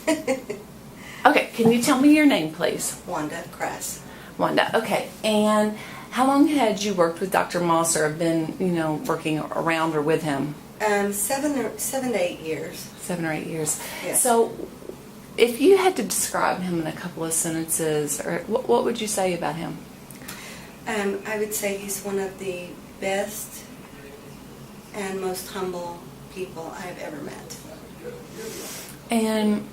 Okay, can you tell me your name, please? Wanda Kress. Wanda. Okay, and how long had you worked with Dr. Moss, or have been, working around or with him? 7 to 8 years. 7 or 8 years. Yes. So, if you had to describe him in a couple of sentences, or what would you say about him? I would say he's one of the best and most humble people I've ever met. And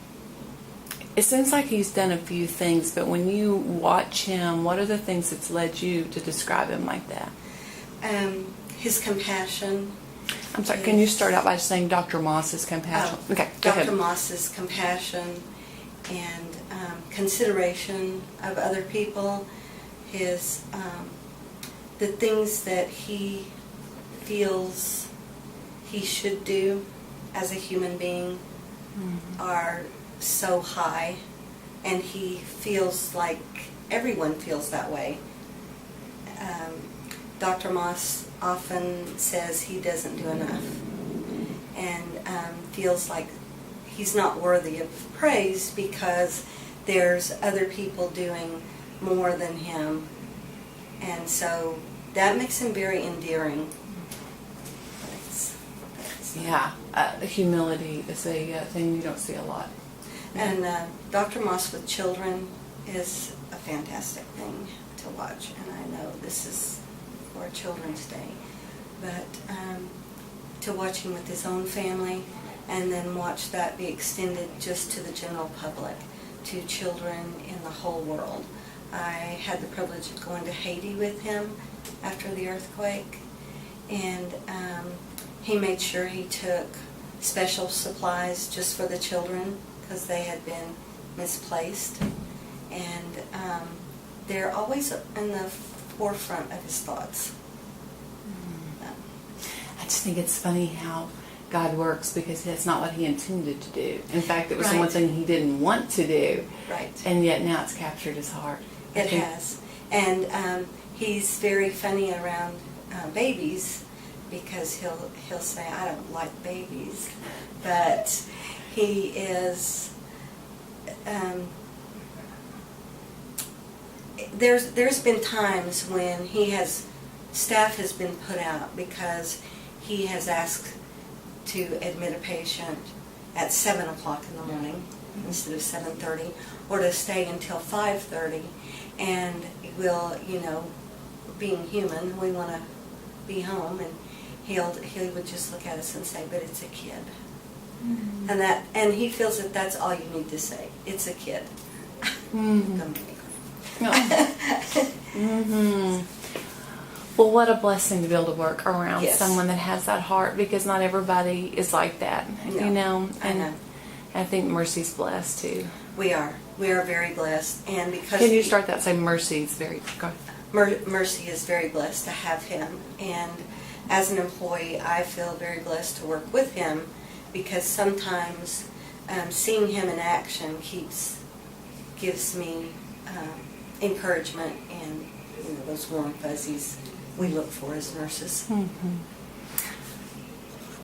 it seems like he's done a few things, but when you watch him, what are the things that's led you to describe him like that? His compassion. I'm sorry, can you start out by saying Dr. Moss's compassion? Okay, go ahead. Dr. Moss's compassion and consideration of other people, his the things that he feels he should do as a human being are so high, and he feels like everyone feels that way. Dr. Moss often says he doesn't do enough, and feels like he's not worthy of praise because there's other people doing more than him, and so that makes him very endearing. Yeah, humility is a thing you don't see a lot. And Dr. Moss with children is a fantastic thing to watch, and I know this is for Children's Day, but to watch him with his own family and then watch that be extended just to the general public, to children in the whole world. I had the privilege of going to Haiti with him after the earthquake, and he made sure he took special supplies just for the children because they had been misplaced, and they're always in the forefront of his thoughts. I just think it's funny how God works, because that's not what he intended to do. In fact, it was the one thing he didn't want to do. Right. And yet now it's captured his heart. It has. And he's very funny around babies, because he'll say, I don't like babies. But he is, there's been times when staff has been put out because he has asked to admit a patient at 7 o'clock in the morning instead of 7:30, or to stay until 5:30, and we'll, being human, we want to be home, and he would just look at us and say, but it's a kid. Mm-hmm. And he feels that that's all you need to say. It's a kid. Mm-hmm. Mm-hmm. Well, what a blessing to be able to work around someone that has that heart, because not everybody is like that, And I know. I think Mercy's blessed too. We are very blessed, and because can you start that? Say Mercy's Mercy is very blessed to have him, and as an employee, I feel very blessed to work with him, because sometimes seeing him in action gives me encouragement and those warm fuzzies we look for as nurses. Mm-hmm.